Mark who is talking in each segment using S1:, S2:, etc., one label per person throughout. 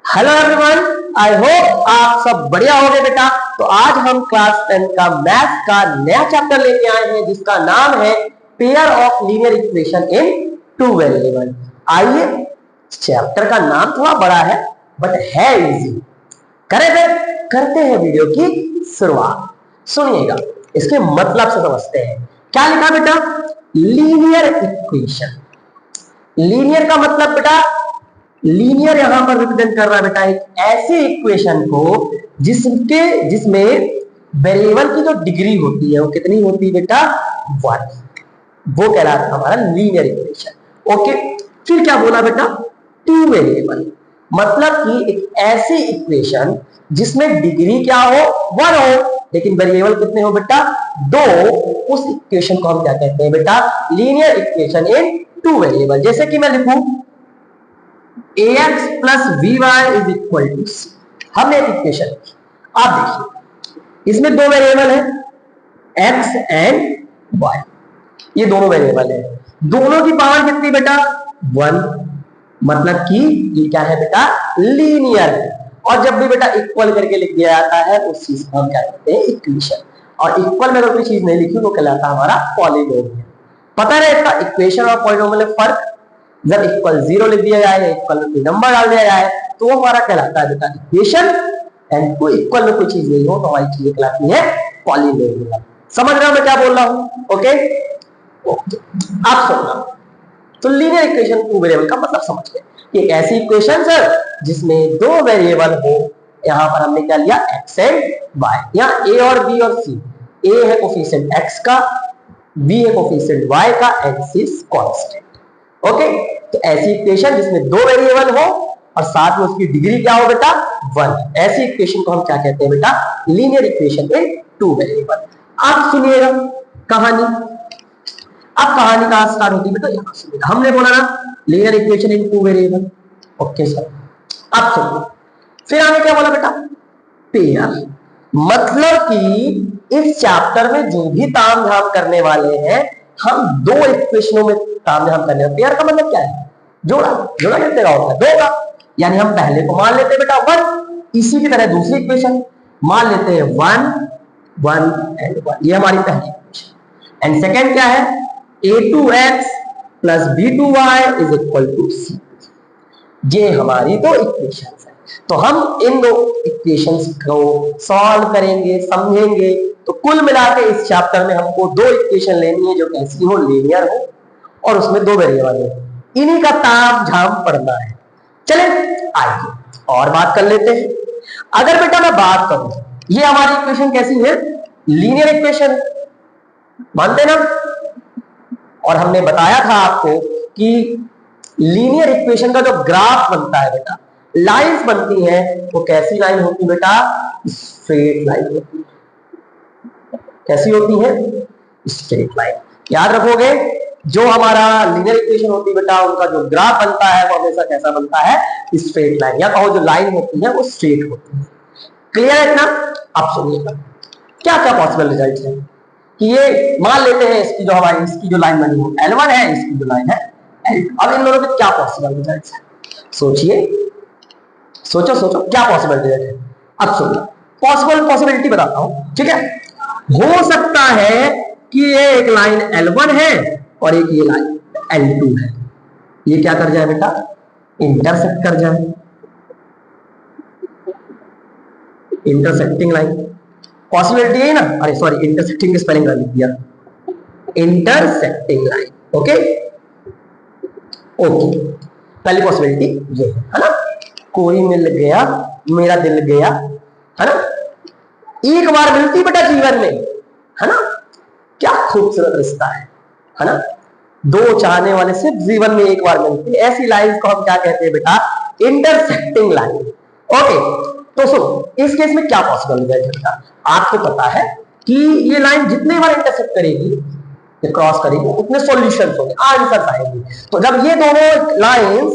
S1: Hello everyone, I hope आप सब बढ़िया होंगे बेटा। तो आज हम क्लास 10 का मैथ का नया चैप्टर लेके आए हैं जिसका नाम है pair of linear equation in two variable. आइए, चैप्टर का नाम थोड़ा बड़ा है बट है इजी। करते हैं वीडियो की शुरुआत। सुनिएगा, इसके मतलब से समझते हैं। क्या लिखा बेटा? Linear equation. लीनियर का मतलब बेटा, लीनियर यहां पर रिप्रेजेंट कर रहा है बेटा एक ऐसे इक्वेशन को जिसमें वेरिएबल की जो डिग्री होती है वो कितनी होती है बेटा? 1। वो कहलाता है हमारा लीनियर इक्वेशन। ओके, फिर क्या बोला बेटा? टू वेरिएबल, मतलब कि एक ऐसी इक्वेशन जिसमें डिग्री क्या हो? 1 हो, लेकिन वेरिएबल कितने हो बेटा? 2। उस इक्वेशन को हम क्या कहते हैं बेटा? Linear equation in two variable. जैसे कि मैं लिखूं ax plus by is equal to c। हमने एक इक्वेशन, आप देखिए इसमें दो वेरिएबल है x एंड y। ये दोनों वेरिएबल है, दोनों की पावर कितनी बेटा? 1। मतलब कि ये क्या है बेटा? लीनियर है। और जब भी बेटा इक्वल करके लिख दिया जाता है उस चीज को हम क्या कहते हैं? इक्वेशन। और इक्वल में अगर कोई चीज नहीं लिखी वो कहलाता है हमारा पॉलीनोमियल। पता है इसका इक्वेशन और पॉलीनोमियल में फर्क? जब इक्वल 0 लिख दिया जाए, इक्वल में कोई नंबर डाल दिया जाए तो वो हमारा कहलाता है बेटा इक्वेशन। एंड कोई इक्वल में कोई चीज नहीं हो तो हमारी चीज कहलाती है पॉलीनोमियल। समझ रहे हो मैं क्या बोल रहा हूं? ओके, आप सुनना। तो लीनियर इक्वेशन टू वेरिएबल का मतलब समझ गए कि ऐसी इक्वेशन सर जिसमें दो वेरिएबल हो। यहां पर हमने क्या लिया? x and y। यहां a और b और c। a है कोफिशिएंट x का, b है कोफिशिएंट y का, x इज कांस्टेंट। ओके, तो ऐसी इक्वेशन जिसमें दो वेरिएबल हो और साथ में उसकी डिग्री क्या हो बेटा? 1। ऐसी इक्वेशन को हम क्या कहते हैं बेटा? Linear equation in two variable. आप सुनिएगा कहानी। अब कहानी कहां स्टार्ट होती है बेटा? यहां से। हमने बोला ना linear equation in two variable. Okay sir, अब सुनिए। फिर हमने क्या बोला बेटा? पेयर। मतलब कि इस चैप्टर में जो भी ताम झाम करने वाले हैं हम दो इक्वेशनों में ताम झाम करने। पेयर का मतलब क्या है? जोड़ा। जोड़ा कितने का होता है? 2 का। यानी हम पहले को मान लेते हैं बेटा 1, इसी की तरह दूसरी इक्वेशन मान लेते हैं 1 1 एंड 1। ये हमारी पहली इक्वेशन। एंड सेकेंड क्या है? a2x plus b2y is equal to c। ये हमारी दो इक्वेशन है। तो हम इन दो इक्वेशंस को सॉल्व करेंगे, समझेंगे। तो कुल मिलाकर इस चैप्टर में हमको दो इक्वेशन लेनी है जो कैसी हो? लीनियर हो और उसमें दो वेरिएबल हो। इन्हीं का ताम झाम पढ़ना है। चले आइए और बात कर लेते हैं। अगर बेटा मैं बात करूं, ये हमारी इक्वेशन कैसी है? लीनियर इक्वेशन, मानते ना? और हमने बताया था आपको कि लीनियर इक्वेशन का जो ग्राफ बनता है बेटा, लाइंस बनती हैं, वो कैसी लाइन होती है बेटा? स्ट्रेट लाइन होती है। कैसी होती है? Straight line. याद रखोगे, जो हमारा लीनियर इक्वेशन होती है बेटा उनका जो ग्राफ बनता है वो हमेशा कैसा बनता है? Straight line. या कहो जो लाइन होती है वो स्ट्रेट होती है। क्लियर है इतना? अब सुनिएगा क्या क्या पॉसिबल रिजल्ट है कि ये मान लेते हैं इसकी जो लाइन बनी हो L1 है, इसकी जो लाइन है L2। अब इन दोनों के क्या पॉसिबल रिजल्ट है? सोचिए, सोचो क्या पॉसिबल रिजल्ट है। अब सुनिए, पॉसिबिलिटी बताता हूं, ठीक है? हो सकता है कि ये एक लाइन L1 है और एक ये लाइन L2 है। ये क्या कर जाए बेटा? इंटरसेक्ट कर जाए। इंटरसेक्टिंग लाइन पॉसिबिलिटी है ना? अरे सॉरी, इंटरसेक्टिंग की स्पेलिंग गलत लिख दिया। Intersecting line. ओके ओके, पहली पॉसिबिलिटी ये है ना? कोई मिल गया, मेरा दिल गया, है ना? एक बार मिलती बेटा जीवन में, है ना? क्या खूबसूरत रिश्ता है ना? दो चाहने वाले सिर्फ जीवन में एक बार मिलते हैं। ऐसी लाइन को हम क्या कहते हैं बेटा? Intersecting line. ओके, तो सुनो, इस केस में क्या पॉसिबल रिजल्ट है? आपको पता है कि ये लाइन जितने बार इंटरसेक्ट करेगी, क्रॉस करेगी, उतने सॉल्यूशन होंगे, आंसर आएंगे। तो जब ये दोनों लाइंस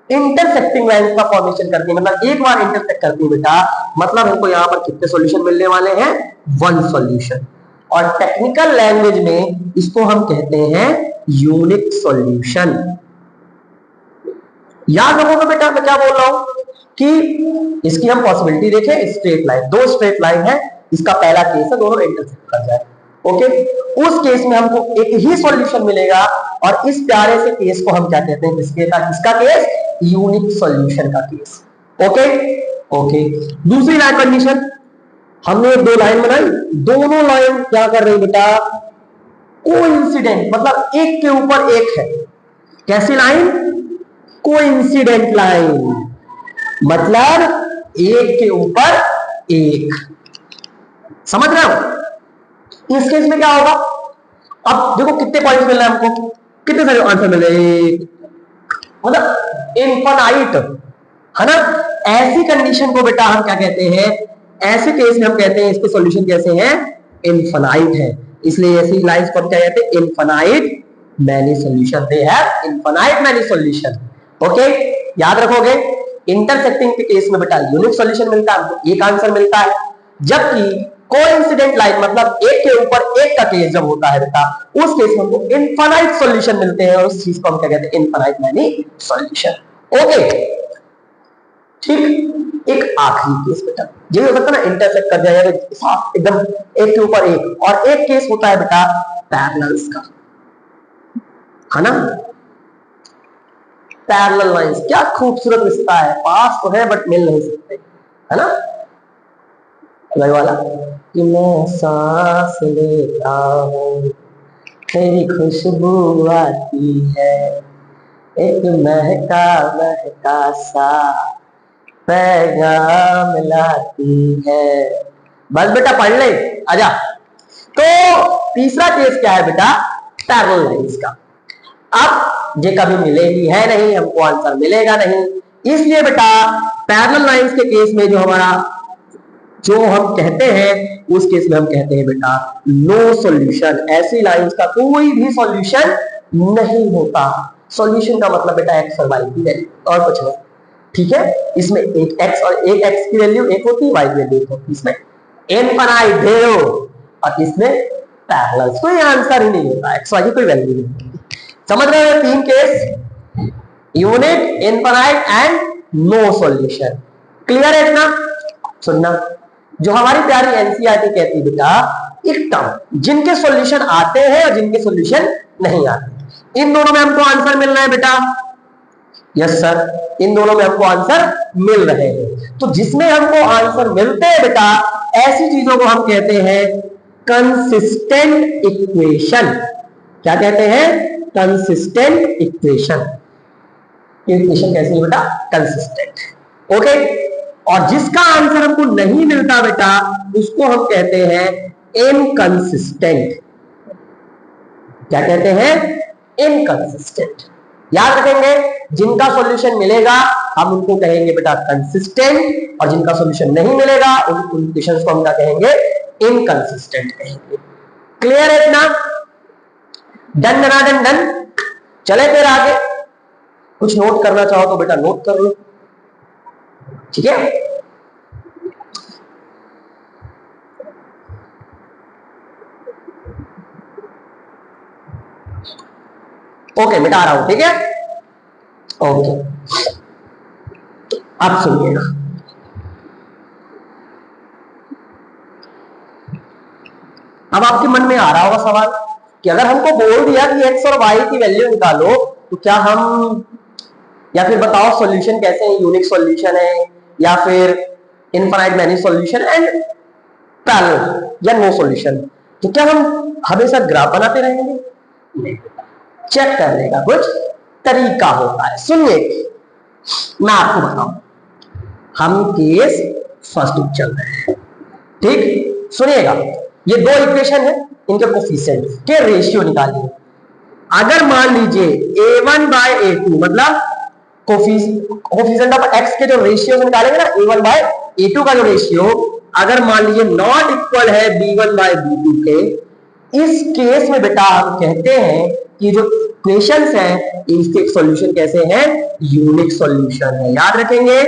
S1: इंटरसेक्टिंग लाइंस का फॉर्मेशन करती है, मतलब एक बार इंटरसेक्ट करती है बेटा, मतलब हमको यहां पर कितने सॉल्यूशन मिलने वाले हैं? 1 सॉल्यूशन। और टेक्निकल लैंग्वेज में इसको हम कहते हैं यूनिक सॉल्यूशन। याद रखोगे बेटा मैं क्या बोल रहा हूं? कि इसकी हम पॉसिबिलिटी देखें, स्ट्रेट लाइन, दो स्ट्रेट लाइन है, इसका पहला केस है दोनों इंटरसेक्ट कर जाए, ओके, उस केस में हमको एक ही सॉल्यूशन मिलेगा और इस प्यारे से केस को हम क्या कहते हैं, किसका केस, यूनिक सॉल्यूशन का केस, ओके ओके। दूसरी लाइन कंडीशन, हमने दो लाइन बनाई, दोनों लाइन क्या कर रही बेटा, कोइंसिडेंट, मतलब एक के ऊपर एक है, कैसी लाइन, कोइंसिडेंट लाइन, मतलब एक के ऊपर एक, समझ रहे हो। इस केस में क्या होगा, अब देखो कितने पॉइंट्स मिल रहे हैं हमको, कितने सारे आंसर मिल रहे हैं, मतलब इनफाइनाइट, है ना। ऐसी कंडीशन को बेटा हम क्या कहते हैं, ऐसे केस में हम कहते हैं इसके सॉल्यूशन कैसे हैं, इनफाइनाइट है, इसलिए ऐसी लाइंस को हम क्या कहते हैं, infinite many solution, they have infinite many solution, okay. याद रखोगे, इंटरसेक्टिंग के केस में बेटा यूनिक सॉल्यूशन मिलता है, हमको एक आंसर मिलता है, जबकि कोइंसिडेंट लाइन मतलब एक के ऊपर एक का केस जब होता है बेटा, उस केस में हमको इनफाइनाइट सॉल्यूशन मिलते हैं और उस चीज को हम क्या कहते हैं, इनफाइनाइट मैनी सॉल्यूशन, ओके। ठीक, एक आखिरी केस बेटा, ये हो सकता है ना इंटरसेक्ट कर जाएगा एकदम एक के ऊपर एक, और एक केस होता है बेटा पैरेलल्स का, है ना। पैरेलल लाइंस, क्या खूबसूरत रिश्ता है, पास तो है बट मिल नहीं सकते, है ना। वही वाला कि मैं सांस लेता हूँ तेरी खुशबू आती है, एक महका महका सा पैगाम लाती है, बस बेटा पढ़ ले, आजा। तो तीसरा केस क्या है बेटा, पैरेलल लाइंस का। अब ये कभी मिलेगी है नहीं, हमको आंसर मिलेगा नहीं, इसलिए बेटा पैरेलल लाइंस के केस में जो हमारा जो हम कहते हैं, उस केस में हम कहते हैं बेटा नो सॉल्यूशन, ऐसी लाइंस का कोई भी सॉल्यूशन नहीं होता। सॉल्यूशन का मतलब बेटा एक्स और वाई की वैल्यू, और कुछ नहीं, ठीक है। इसमें एक एक्स और एक एक्स की वैल्यू एक होती है, वाई की वैल्यू एक होती है, इसमें इनफाइनाइट ढेरों, और इसमें पैरेलल्स, कोई आंसर ही नहीं होता, एक्स वाई की कोई वैल्यू नहीं होती। समझ रहे हो, तीन case, unique, infinite and no solution, clear है इतना। सुनना, जो हमारी प्यारी एनसीईआरटी कहती है बेटा, एक टर्म जिनके सॉल्यूशन आते हैं और जिनके सॉल्यूशन नहीं आते, इन दोनों में हमको आंसर मिल रहा है बेटा, यस सर, इन दोनों में हमको आंसर मिल रहे हैं। तो जिसमें हमको आंसर मिलते हैं बेटा, ऐसी चीजों को हम कहते हैं कंसिस्टेंट इक्वेशन। क्या कहते हैं, कंसिस्टेंट इक्वेशन। इक्वेशन कैसी है बेटा, कंसिस्टेंट, ओके। और जिसका आंसर हमको नहीं मिलता बेटा, उसको हम कहते हैं इनकंसिस्टेंट। क्या कहते हैं, इनकंसिस्टेंट। याद रखेंगे, जिनका सॉल्यूशन मिलेगा हम उनको कहेंगे बेटा कंसिस्टेंट, और जिनका सॉल्यूशन नहीं मिलेगा उन इक्वेशंस को हम क्या कहेंगे, इनकंसिस्टेंट कहेंगे। क्लियर है इतना, डन डन डन। चले फिर आगे, कुछ नोट करना चाहो तो बेटा नोट कर लो, ठीक है। ओके, मिटा रहा हूं, ठीक है, ओके। अब सुनिएगा, अब आपके मन में आ रहा होगा सवाल कि अगर हमको बोल दिया कि एक्स और वाई की वैल्यू निकालो, तो क्या हम, या फिर बताओ सॉल्यूशन कैसे है, यूनिक सॉल्यूशन है या फिर infinite many solution and parallel या नो सॉल्यूशन, तो क्या हम हमेशा ग्राफ बनाते रहेंगे? नहीं, चेक करने का कुछ तरीका होता है। सुनिए, मैं आपको बताऊं, हम केस फर्स्ट चल रहे हैं, ठीक, सुनिएगा। ये दो इक्वेशन है, इनके कोफिशिएंट के रेशियो निकालिए। अगर मान लीजिए a1 by a2 मतलब कोफिशिएंट ऑफ x के जो रेशियो निकालेंगे ना, a1 by a2 का जो रेशियो अगर मान लीजिए नॉट इक्वल है b1 by b2 के, इस केस में बेटा हम कहते हैं कि जो इक्वेशंस हैं इसके सॉल्यूशन कैसे हैं, यूनिक सॉल्यूशन है। याद रखेंगे,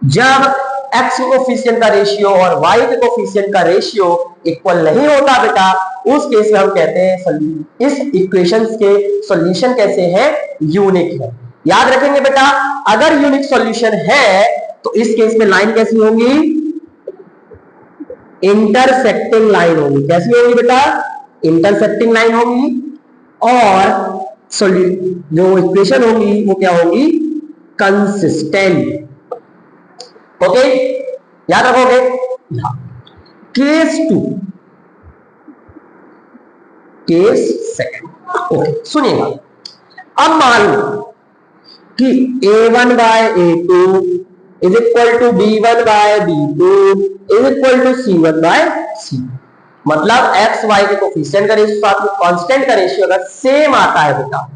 S1: जब x कोफिशिएंट का रेशियो और y के कोफिशिएंट का रेशियो इक्वल नहीं होता बेटा, उस केस में हम कहते हैं इस इक्वेशंस के सॉल्यूशन कैसे हैं, यूनिक है। याद रखेंगे बेटा, अगर यूनिक सॉल्यूशन है तो इस केस में लाइन कैसी होंगी, इंटरसेक्टिंग लाइन होगी। कैसी होगी बेटा, इंटरसेक्टिंग लाइन होगी। और जो इक्वेशन होगी वो क्या होगी, कंसिस्टेंट। ओके, याद रखोगे। Case 2, case second. ओके, सुनिएगा। अब मान लो कि a1 by a2 is equal to b1 by b2 is equal to c1 by c। मतलब x y के कोफिशिएंट का रेशियो साथ में कांस्टेंट का रेशियो अगर सेम आता है बेटा,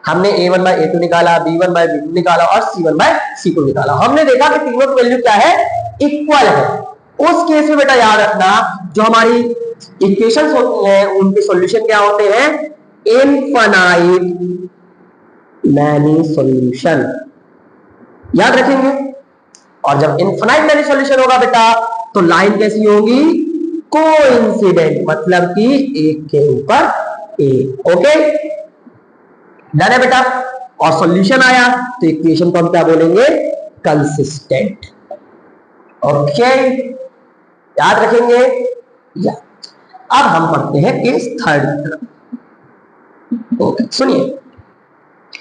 S1: हमने a1 बाय a2 निकाला, b1 बाय b2 निकाला और c1 बाय c2 निकाला, हमने देखा कि तीनों की वैल्यू क्या है, इक्वल है। उस केस में बेटा याद रखना, जो हमारी इक्वेशंस होती हैं उनके सॉल्यूशन क्या होते हैं, इनफाइनाइट मैनी सॉल्यूशन। याद रखेंगे। और जब इनफाइनाइट मैनी सॉल्यूशन होगा बेटा तो लाइन कैसी होगी, कोइंसिडेंट, मतलब कि एक के ऊपर एक। ओके, डन है बेटा। और सॉल्यूशन आया तो इक्वेशन को हम क्या बोलेंगे, कंसिस्टेंट। ओके, याद रखेंगे। या अब हम पढ़ते हैं केस थर्ड। ओके, सुनिए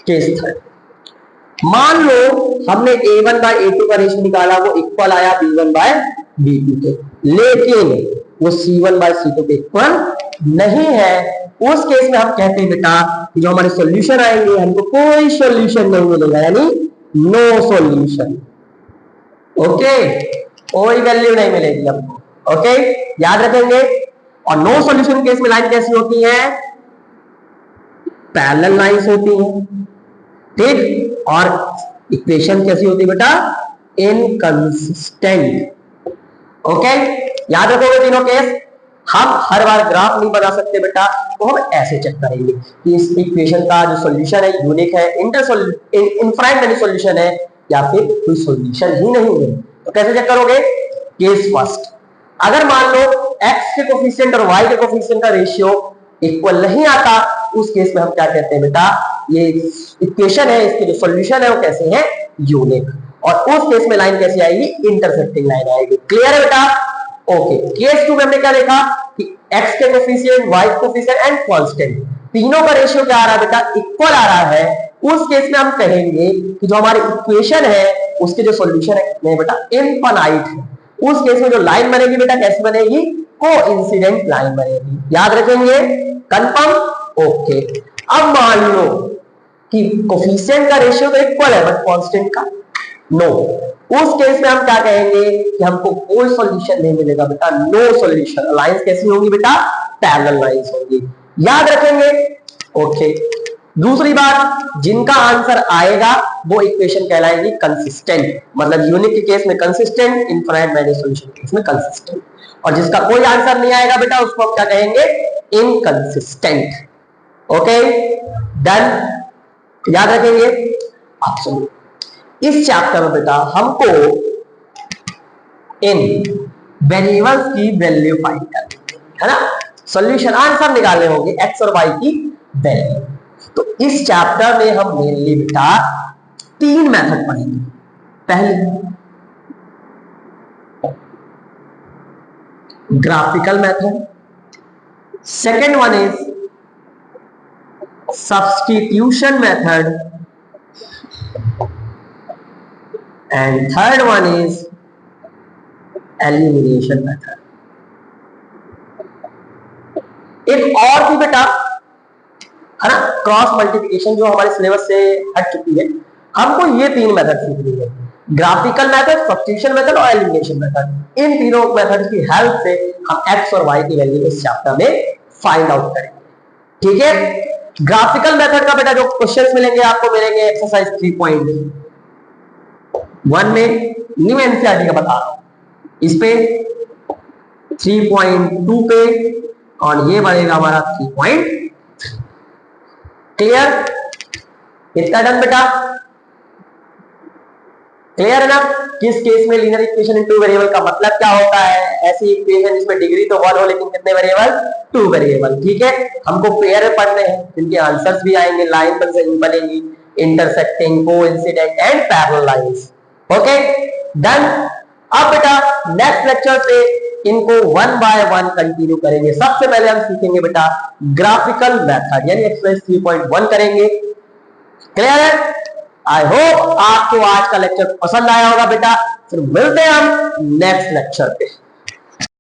S1: केस थर्ड। मान लो हमने a1 बाय a2 का रेशियो निकाला, वो इक्वल आया b1 बाय b2 के, लेकिन वो c1 बाय c2 के इक्वल नहीं है। उस केस में हम कहते हैं बेटा कि जो हमारे सॉल्यूशन आएंगे हमको कोई सॉल्यूशन नहीं मिलेगा, यानी नो सॉल्यूशन। ओके, कोई वैल्यू नहीं मिलेगी हमको। ओके, याद रखेंगे। और नो सॉल्यूशन केस में लाइन कैसी होती है, पैरेलल लाइंस होती हैं, ठीक। और इक्वेशन कैसी होती है बेटा, इनकंसिस्टेंट। ओके, याद रखोगे तीनों केस। हम हर बार ग्राफ नहीं बना सकते बेटा, तो हम ऐसे चेक करेंगे कि इस इक्वेशन का जो सॉल्यूशन है यूनिक है, इनफाइनाइट मैनी सॉल्यूशन है, या फिर कोई सॉल्यूशन ही नहीं है। तो कैसे चेक करोगे, केस फर्स्ट। अगर मान लो x के कोफिशिएंट और y के कोफिशिएंट का रेशियो इक्वल नहीं आता, उस केस में हम क्या कहते हैं बेटा, ये इक्वेशन है, इसके जो सॉल्यूशन है वो कैसे है, यूनिक। और उस केस में लाइन कैसी आएगी, इंटरसेक्टिंग लाइन आएगी। क्लियर है बेटा। ओके, केस 2 में हमने क्या देखा कि x के कोफिशिएंट, y के कोफिशिएंट एंड कांस्टेंट, तीनों का रेशियो क्या आ रहा है बेटा, इक्वल आ रहा है। उस केस में हम कहेंगे कि जो हमारी इक्वेशन है उसके जो सॉल्यूशन है कितने बेटा, इनफाइनाइट है। उस केस में जो लाइन बनेगी बेटा कैसी बनेगी, कोइंसिडेंट लाइन बनेगी। याद रखेंगे, कंफर्म। ओके, अब मान लो कि कोफिशिएंट का रेशियो तो इक्वल है बट कांस्टेंट का नो, उस केस में हम क्या कहेंगे कि हमको कोई सॉल्यूशन नहीं मिलेगा बेटा, नो सॉल्यूशन। लाइंस कैसी होंगी बेटा, पैरेलल लाइंस होंगी। याद रखेंगे। ओके, दूसरी बात, जिनका आंसर आएगा वो इक्वेशन कहलाएगी कंसिस्टेंट, मतलब यूनिक के केस में कंसिस्टेंट, इनफाइनाइट मैनी सॉल्यूशन के केस में कंसिस्टेंट। और जिसका कोई आंसर नहीं आएगा बेटा उसको हम क्या कहेंगे, इनकंसिस्टेंट। Okay, done. याद रखेंगे। आप सुनिए, इस चैप्टर में बेटा हमको इन वेरिएबल्स की वैल्यू फाइंड करनी है ना, सॉल्यूशन आंसर निकालने होंगे एक्स और वाई की वैल्यू। तो इस चैप्टर में हम मेनली बेटा 3 मेथड पढ़ेंगे। पहली graphical method, second one is substitution method, and third one is elimination method। एक और भी बेटा है ना, क्रॉस मल्टीप्लिकेशन, जो हमारे सिलेबस से हट चुकी है। हमको ये 3 मेथड सीखनी है, ग्राफिकल मेथड, सब्स्टिट्यूशन मेथड और एलिमिनेशन मेथड। इन तीनों मेथड की हेल्प से हम एक्स और वाई की वैल्यू इस चैप्टर में फाइंड आउट करेंगे। ठीक है, ग्राफिकल मेथड का बेटा जो क्वेश्चंस मिलेंगे आपको मिलेंगे एक्सरसाइज 3.1 में, न्यू एनसीईआरटी का बता रहा हूं, इस पे 3.2 पे, और ये बढ़ेगा हमारा 3.3। क्लियर, इतना डन बेटा। क्लियर है ना, किस केस में लीनियर इक्वेशन इन 2 वेरिएबल का मतलब क्या होता है, ऐसी इक्वेशन जिसमें डिग्री तो 1 हो लेकिन कितने वेरिएबल, 2 वेरिएबल। ठीक है, हमको पेयर पढ़ने हैं जिनके आंसर्स भी आएंगे, लाइन बनेगी, intersecting, coincident and parallel lines. Okay done. अब बेटा नेक्स्ट लेक्चर से इनको वन बाय वन कंटिन्यू करेंगे। सबसे पहले हम सीखेंगे बेटा ग्राफिकल मेथड यानी एक्सरसाइज 3.1 करेंगे। क्लियर है? आई होप आपको आज का लेक्चर पसंद आया होगा बेटा। फिर मिलते हैं हम नेक्स्ट लेक्चर पे।